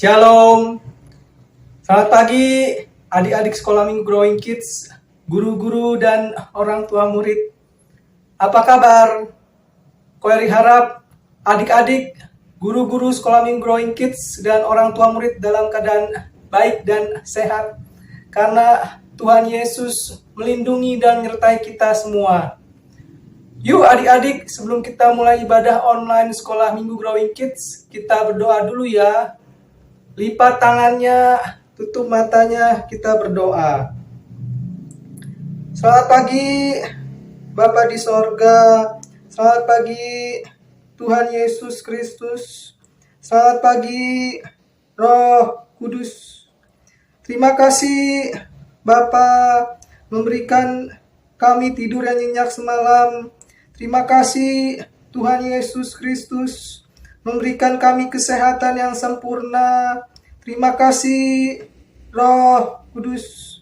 Shalom, selamat pagi adik-adik sekolah minggu Growing Kids, guru-guru dan orang tua murid. Apa kabar? Koeri harap adik-adik, guru-guru sekolah minggu Growing Kids dan orang tua murid dalam keadaan baik dan sehat. Karena Tuhan Yesus melindungi dan menyertai kita semua. Yuk adik-adik, sebelum kita mulai ibadah online sekolah minggu Growing Kids, kita berdoa dulu ya. Lipat tangannya, tutup matanya, kita berdoa. Selamat pagi Bapa di sorga, selamat pagi Tuhan Yesus Kristus, selamat pagi Roh Kudus. Terima kasih Bapa memberikan kami tidur yang nyenyak semalam. Terima kasih Tuhan Yesus Kristus memberikan kami kesehatan yang sempurna. Terima kasih Roh Kudus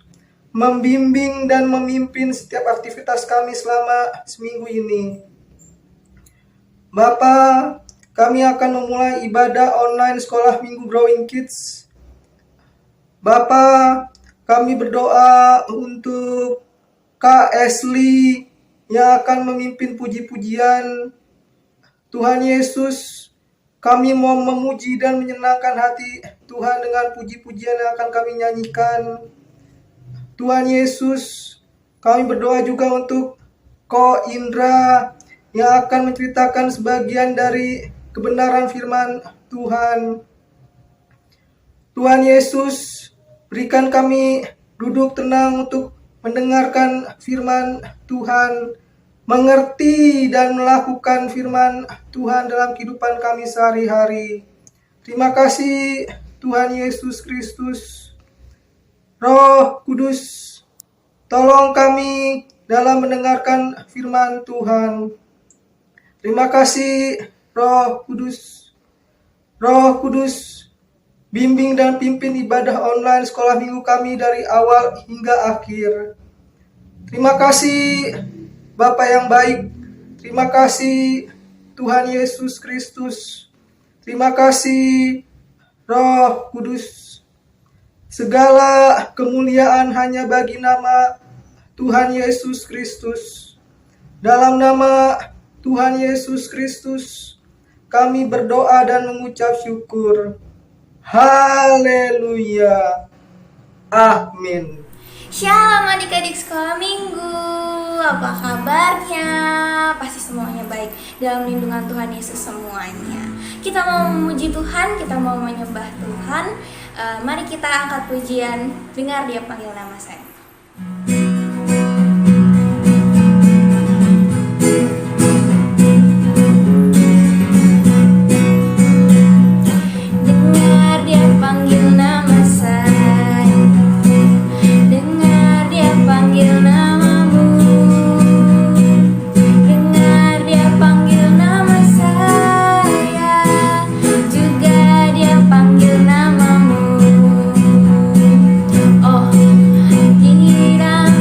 membimbing dan memimpin setiap aktivitas kami selama seminggu ini. Bapa, kami akan memulai ibadah online sekolah minggu Growing Kids. Bapa, kami berdoa untuk Kak Ashley yang akan memimpin puji-pujian. Tuhan Yesus, kami mau memuji dan menyenangkan hati Tuhan dengan puji-pujian yang akan kami nyanyikan. Tuhan Yesus, kami berdoa juga untuk Ko Indra yang akan menceritakan sebagian dari kebenaran firman Tuhan. Tuhan Yesus, berikan kami duduk tenang untuk mendengarkan firman Tuhan, mengerti dan melakukan firman Tuhan dalam kehidupan kami sehari-hari. Terima kasih Tuhan Yesus Kristus. Roh Kudus, tolong kami dalam mendengarkan firman Tuhan. Terima kasih Roh Kudus. Roh Kudus, bimbing dan pimpin ibadah online sekolah minggu kami dari awal hingga akhir. Terima kasih Bapa yang baik, terima kasih Tuhan Yesus Kristus, terima kasih Roh Kudus. Segala kemuliaan hanya bagi nama Tuhan Yesus Kristus. Dalam nama Tuhan Yesus Kristus, kami berdoa dan mengucap syukur. Haleluya. Amin. Shalom adik-adik sekolah minggu, apa kabarnya? Pasti semuanya baik dalam lindungan Tuhan Yesus semuanya. Kita mau memuji Tuhan, kita mau menyembah Tuhan. Mari kita angkat pujian, dengar Dia panggil nama saya. Dengar Dia panggil nama saya, dengar Dia panggil namamu, dengar Dia panggil nama saya, juga Dia panggil namamu. Oh, kiranya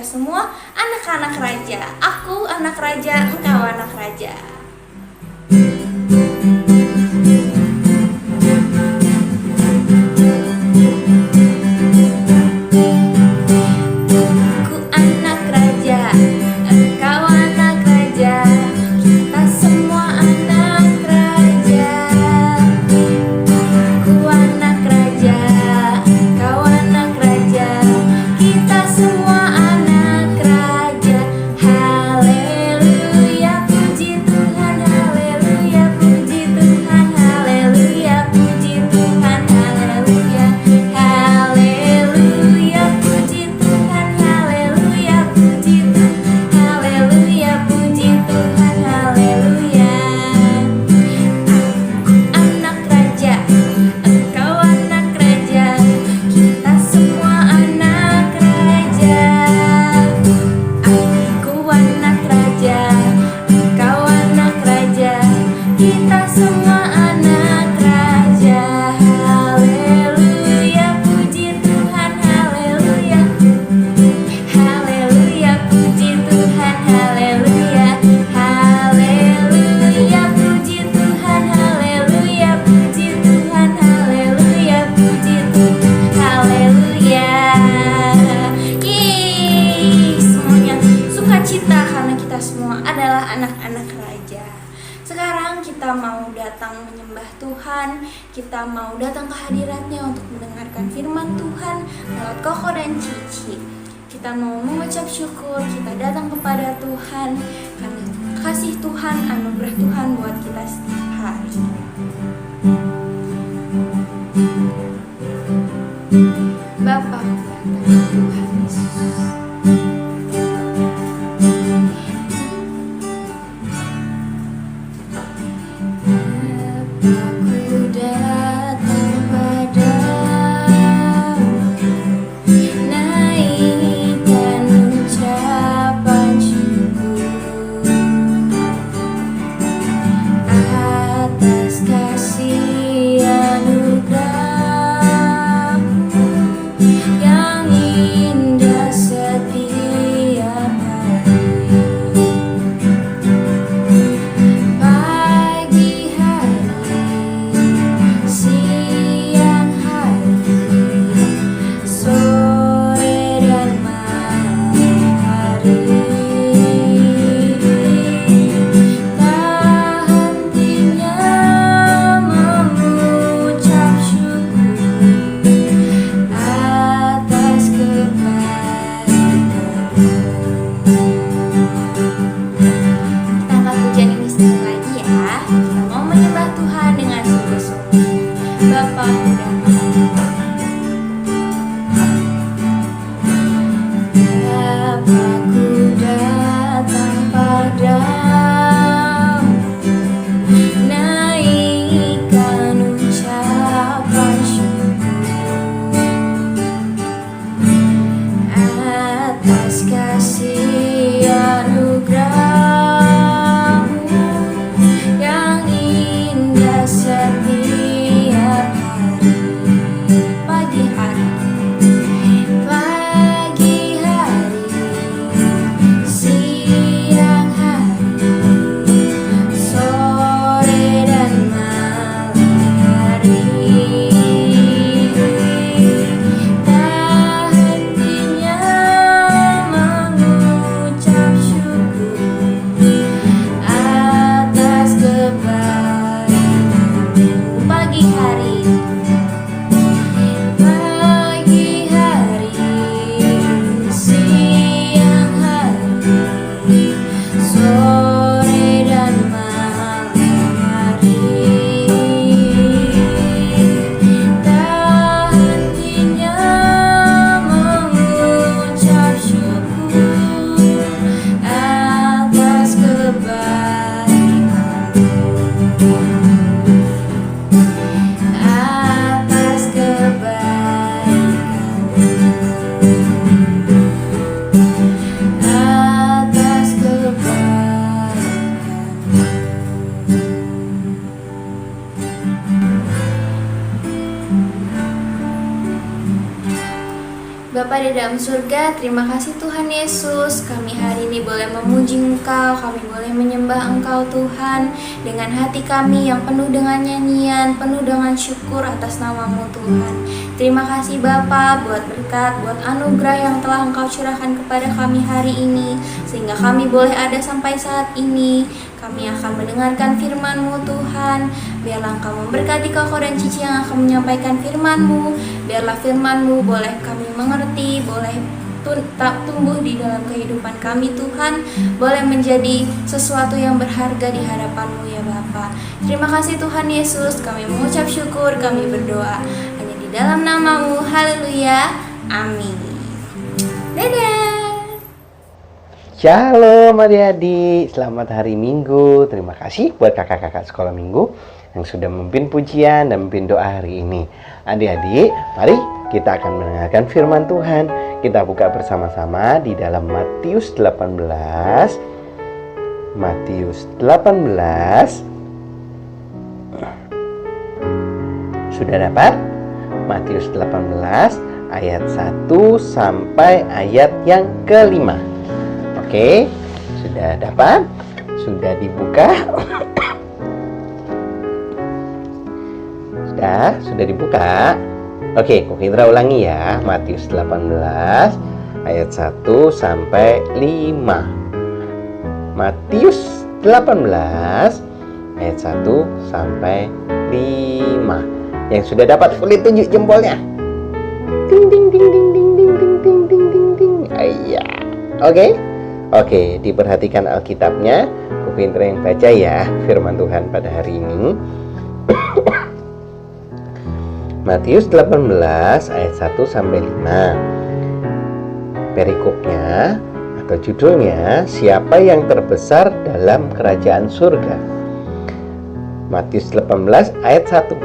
kita semua anak-anak raja. Aku anak raja, engkau anak raja. Aku anak raja, engkau anak raja, kita semua anak raja. Aku anak raja, engkau anak raja, kita semua anak raja. Haleluya, puji Tuhan, haleluya, puji Tuhan, haleluya, puji Tuhan, haleluya. Haleluya, puji Tuhan, haleluya, puji Tuhan, haleluya, puji Tuhan, haleluya. Aku anak raja, engkau anak raja, kita semua anak raja. Aku anak raja, engkau anak raja, kita semua anak raja. Haleluya, puji Tuhan, haleluya. Haleluya, puji Tuhan, haleluya. Haleluya, puji Tuhan, haleluya, puji Tuhan, haleluya, puji Tuhan, haleluya. Yeay, semuanya sukacita karena kita semua adalah anak-anak raja. Sekarang kita mau datang menyembah Tuhan, kita mau datang ke hadiratnya untuk mendengarkan firman Tuhan lewat Koko dan Cici. Kita mau mengucap syukur, kita datang kepada Tuhan karena kasih Tuhan, anugerah Tuhan buat kita setiap hari. Bapa, ku datang Tuhan Yesus. Aku datang padamu, naikkan ucapan syukur atas Bapa di dalam surga, terima kasih Tuhan Yesus. Kami hari ini boleh memuji Engkau, kami boleh menyembah Engkau Tuhan dengan hati kami yang penuh dengan nyanyian, penuh dengan syukur atas nama-Mu Tuhan. Terima kasih Bapa buat berkat, buat anugerah yang telah Engkau curahkan kepada kami hari ini, sehingga kami boleh ada sampai saat ini. Kami akan mendengarkan firman-Mu Tuhan. Biarlah Engkau memberkati Koko dan Cici yang akan menyampaikan firman-Mu. Biarlah firman-Mu boleh kami mengerti, boleh tumbuh di dalam kehidupan kami Tuhan, boleh menjadi sesuatu yang berharga di hadapan-Mu ya Bapa. Terima kasih Tuhan Yesus, kami mengucap syukur, kami berdoa hanya di dalam nama-Mu. Haleluya, amin. Dadah. Shalom adik-adik, selamat hari Minggu. Terima kasih buat kakak-kakak sekolah Minggu yang sudah memimpin pujian dan memimpin doa hari ini. Adik-adik, mari kita akan mendengarkan firman Tuhan. Kita buka bersama-sama di dalam Matius 18. Matius 18. Sudah dapat? Matius 18 ayat 1 sampai ayat yang kelima. Oke, sudah dapat? Sudah dibuka? Sudah dibuka? Oke, Kok Indra ulangi ya. Matius 18 ayat 1 sampai 5. Matius 18 ayat 1 sampai 5. Yang sudah dapat boleh tunjuk jempolnya. Ding ding ding ding ding ding ding ding ding ding ding. Iya. Oke, diperhatikan Alkitabnya. Kok Indra yang baca ya firman Tuhan pada hari ini. Matius 18 ayat 1 sampai 5. Perikopnya atau judulnya, siapa yang terbesar dalam kerajaan surga. Matius 18 ayat 1.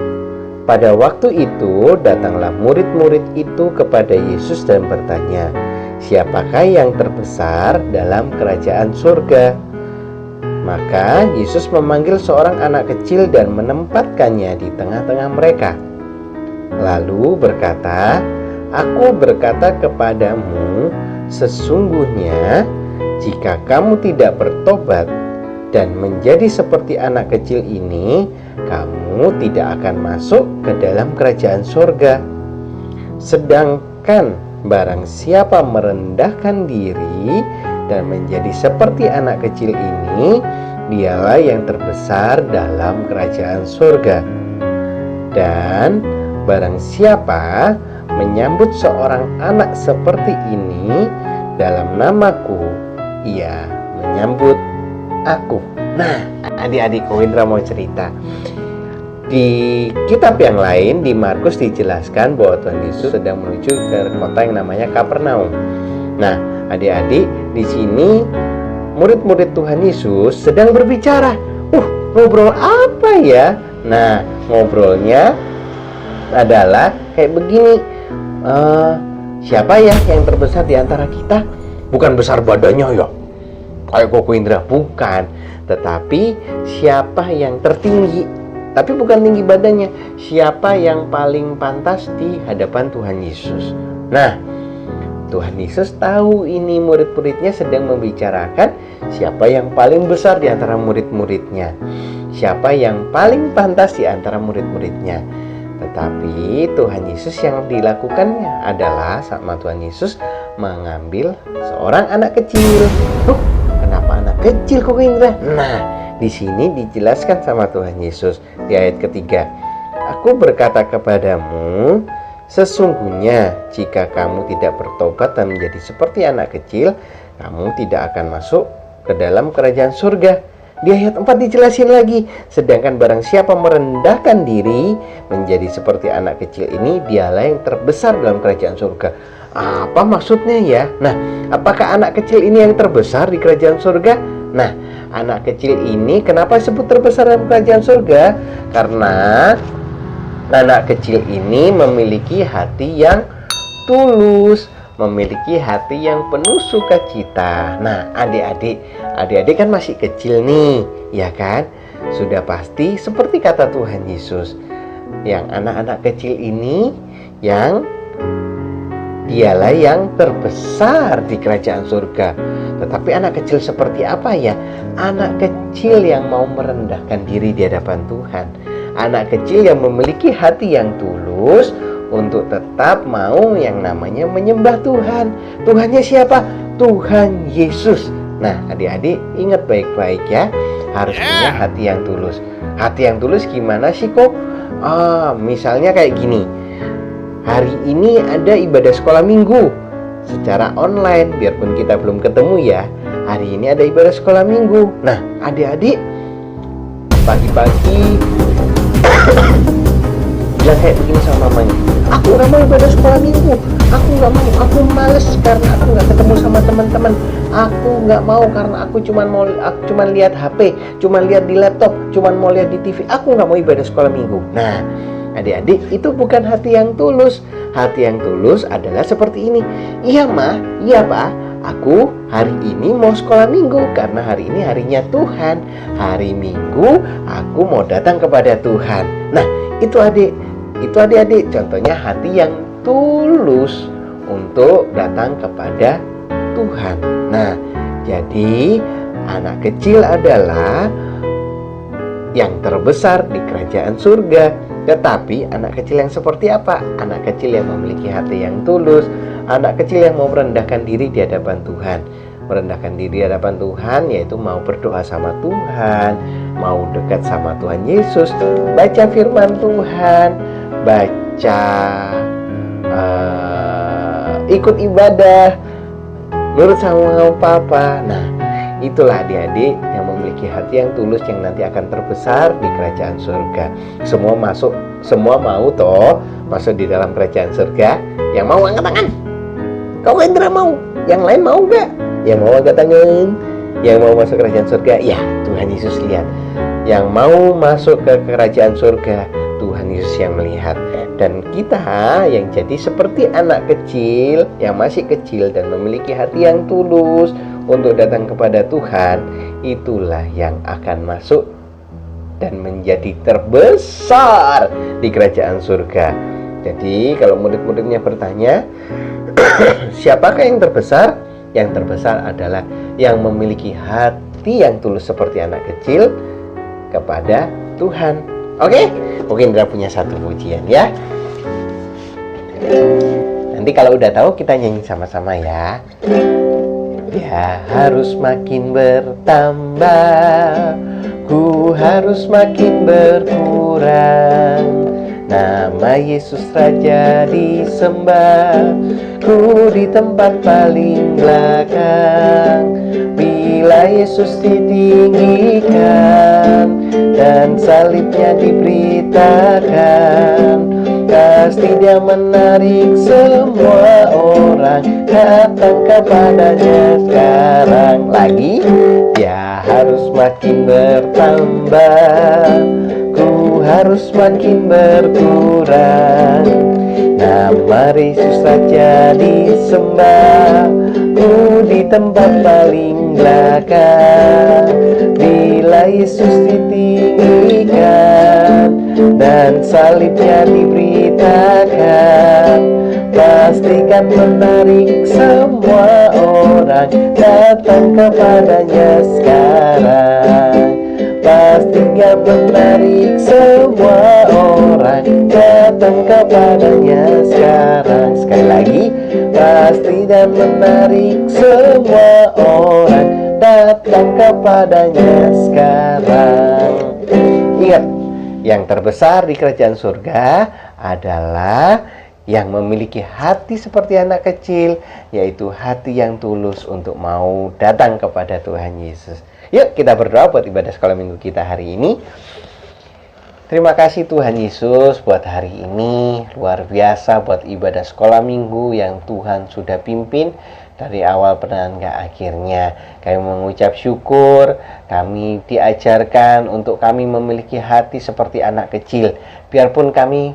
Pada waktu itu datanglah murid-murid itu kepada Yesus dan bertanya, siapakah yang terbesar dalam kerajaan surga? Maka Yesus memanggil seorang anak kecil dan menempatkannya di tengah-tengah mereka. Lalu berkata, aku berkata kepadamu, sesungguhnya jika kamu tidak bertobat dan menjadi seperti anak kecil ini, kamu tidak akan masuk ke dalam kerajaan surga. Sedangkan barang siapa merendahkan diri dan menjadi seperti anak kecil ini, dialah yang terbesar dalam kerajaan surga. Dan barang siapa menyambut seorang anak seperti ini dalam namaku, ia menyambut aku. Nah, adik-adik, Ko Indra mau cerita. Di kitab yang lain, di Markus dijelaskan bahwa Tuhan Yesus sedang menuju ke kota yang namanya Kapernaum. Nah, adik-adik, di sini murid-murid Tuhan Yesus sedang berbicara. Ngobrol apa ya? Nah, ngobrolnya adalah kayak begini. Siapa ya yang terbesar di antara kita? Bukan besar badannya ya, kayak Koko Indra, bukan. Tetapi siapa yang tertinggi? Tapi bukan tinggi badannya. Siapa yang paling pantas di hadapan Tuhan Yesus? Nah, Tuhan Yesus tahu ini murid-muridnya sedang membicarakan siapa yang paling besar di antara murid-muridnya, siapa yang paling pantas di antara murid-muridnya. Tetapi Tuhan Yesus yang dilakukannya adalah sama Tuhan Yesus mengambil seorang anak kecil. Kenapa anak kecil, Kok Indra? Nah, di sini dijelaskan sama Tuhan Yesus di ayat ketiga. Aku berkata kepadamu, sesungguhnya jika kamu tidak bertobat dan menjadi seperti anak kecil, kamu tidak akan masuk ke dalam kerajaan surga. Di ayat 4 dijelasin lagi, sedangkan barang siapa merendahkan diri menjadi seperti anak kecil ini, dialah yang terbesar dalam kerajaan surga. Apa maksudnya ya? Nah, apakah anak kecil ini yang terbesar di kerajaan surga? Nah, anak kecil ini kenapa disebut terbesar dalam kerajaan surga? Karena anak kecil ini memiliki hati yang tulus, memiliki hati yang penuh sukacita. Nah, adik-adik kan masih kecil nih, ya kan? Sudah pasti seperti kata Tuhan Yesus, yang anak-anak kecil ini yang dialah yang terbesar di kerajaan surga. Tetapi anak kecil seperti apa ya? Anak kecil yang mau merendahkan diri di hadapan Tuhan. Anak kecil yang memiliki hati yang tulus untuk tetap mau yang namanya menyembah Tuhan. Tuhannya siapa? Tuhan Yesus. Nah, adik-adik ingat baik-baik ya, harus punya hati yang tulus. Hati yang tulus gimana sih kok? Misalnya kayak gini. Hari ini ada ibadah sekolah minggu secara online, biarpun kita belum ketemu ya. Hari ini ada ibadah sekolah minggu. Nah, adik-adik pagi-pagi bilang kayak begini sama mamanya, aku gak mau ibadah sekolah minggu, aku gak mau, aku males karena aku gak ketemu sama teman-teman, aku gak mau karena aku cuman lihat HP, cuman lihat di laptop, cuman mau lihat di TV, aku gak mau ibadah sekolah minggu. Nah, adik-adik, itu bukan hati yang tulus. Hati yang tulus adalah seperti ini. Iya ma, iya pak, aku hari ini mau sekolah minggu karena hari ini harinya Tuhan. Hari Minggu aku mau datang kepada Tuhan. Nah, itu adik-adik contohnya hati yang tulus untuk datang kepada Tuhan. Nah, jadi anak kecil adalah yang terbesar di kerajaan surga. Tetapi anak kecil yang seperti apa? Anak kecil yang memiliki hati yang tulus, anak kecil yang mau merendahkan diri di hadapan Tuhan. Merendahkan diri di hadapan Tuhan yaitu mau berdoa sama Tuhan, mau dekat sama Tuhan Yesus, baca firman Tuhan, baca ikut ibadah, nurut sama papa. Nah, itulah adik-adik yang memiliki hati yang tulus yang nanti akan terbesar di kerajaan surga. Semua mau toh masuk di dalam kerajaan surga. Yang mau angkat tangan. Kau Indra mau? Yang lain mau gak? Yang mau angkat tangan. Yang mau masuk kerajaan surga? Ya, Tuhan Yesus lihat. Yang mau masuk ke kerajaan surga, Tuhan Yesus yang melihat. Dan kita yang jadi seperti anak kecil, yang masih kecil dan memiliki hati yang tulus untuk datang kepada Tuhan, itulah yang akan masuk dan menjadi terbesar di kerajaan surga. Jadi kalau murid-muridnya bertanya, siapakah yang terbesar? Yang terbesar adalah yang memiliki hati yang tulus seperti anak kecil kepada Tuhan. Oke? Mungkin Indra punya satu pujian ya. Nanti kalau udah tahu kita nyanyi sama-sama ya. Dia harus makin bertambah, ku harus makin berkurang. Nama Yesus Raja disembah, ku di tempat paling belakang. Bila Yesus ditinggikan dan salibnya diberitakan, pasti dia menarik semua orang datang kepadanya sekarang. Lagi, dia harus makin bertambah, ku harus makin berkurang. Nama Yesus Raja disembah, ku di tempat paling belakang. Bila Yesus ditinggikan dan salibnya diberitakan, pastikan menarik semua orang datang kepadanya sekarang. Pastikan menarik semua orang datang kepadanya sekarang. Sekali lagi, pastikan menarik semua orang datang kepadanya sekarang. Ingat, yang terbesar di kerajaan surga adalah yang memiliki hati seperti anak kecil, yaitu hati yang tulus untuk mau datang kepada Tuhan Yesus. Yuk kita berdoa buat ibadah sekolah minggu kita hari ini. Terima kasih Tuhan Yesus buat hari ini. Luar biasa buat ibadah sekolah minggu yang Tuhan sudah pimpin dari awal hingga akhirnya. Kami mengucap syukur, kami diajarkan untuk kami memiliki hati seperti anak kecil. Biarpun kami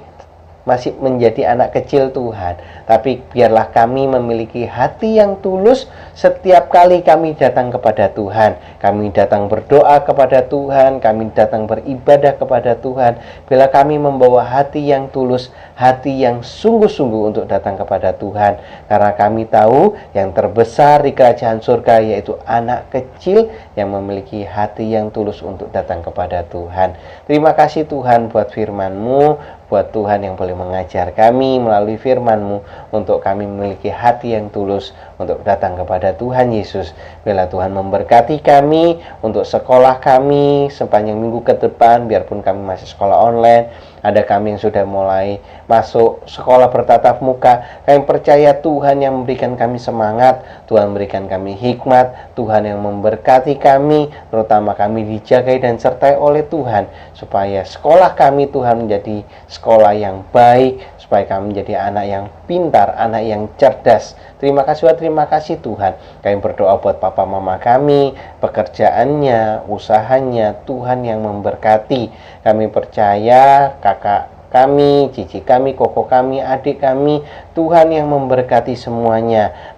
masih menjadi anak kecil Tuhan. Tapi biarlah kami memiliki hati yang tulus setiap kali kami datang kepada Tuhan. Kami datang berdoa kepada Tuhan, kami datang beribadah kepada Tuhan. Bila kami membawa hati yang tulus, hati yang sungguh-sungguh untuk datang kepada Tuhan. Karena kami tahu yang terbesar di kerajaan surga yaitu anak kecil yang memiliki hati yang tulus untuk datang kepada Tuhan. Terima kasih Tuhan buat firman-Mu, buat Tuhan yang boleh mengajar kami melalui firman-Mu, untuk kami memiliki hati yang tulus untuk datang kepada Tuhan Yesus. Bila Tuhan memberkati kami untuk sekolah kami sepanjang minggu ke depan, biarpun kami masih sekolah online, ada kami yang sudah mulai masuk sekolah bertatap muka. Kami percaya Tuhan yang memberikan kami semangat, Tuhan memberikan kami hikmat, Tuhan yang memberkati kami, terutama kami dijagai dan sertai oleh Tuhan, supaya sekolah kami Tuhan menjadi sekolah yang baik, supaya kami menjadi anak yang pintar, anak yang cerdas. Terima kasih Tuhan. Kami berdoa buat papa mama kami, pekerjaannya, usahanya, Tuhan yang memberkati. Kami percaya kakak kami, cici kami, koko kami, adik kami, Tuhan yang memberkati semuanya.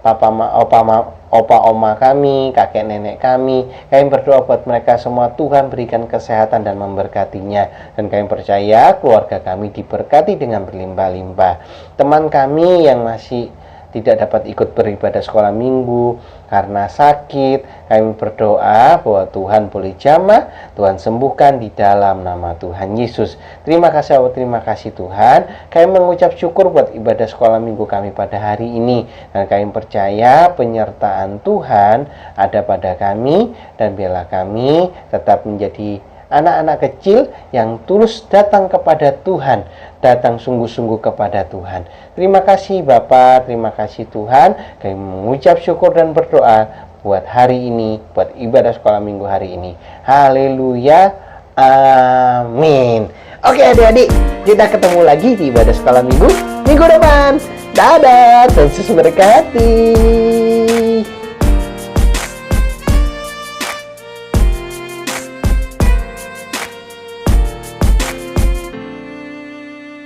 Opa oma kami, kakek nenek kami berdoa buat mereka semua, Tuhan berikan kesehatan dan memberkatinya. Dan kami percaya keluarga kami diberkati dengan berlimpah-limpah. Teman kami yang masih tidak dapat ikut beribadah sekolah minggu karena sakit, kami berdoa bahwa Tuhan boleh jamah, Tuhan sembuhkan di dalam nama Tuhan Yesus. Terima kasih Tuhan. Kami mengucap syukur buat ibadah sekolah minggu kami pada hari ini, dan kami percaya penyertaan Tuhan ada pada kami, dan biarlah kami tetap menjadi anak-anak kecil yang tulus datang kepada Tuhan, datang sungguh-sungguh kepada Tuhan. Terima kasih Bapa, terima kasih Tuhan. Kami mengucap syukur dan berdoa buat hari ini, buat ibadah sekolah minggu hari ini. Haleluya, amin. Oke adik-adik, kita ketemu lagi di ibadah sekolah minggu depan. Dadah, dan Yesus berkati.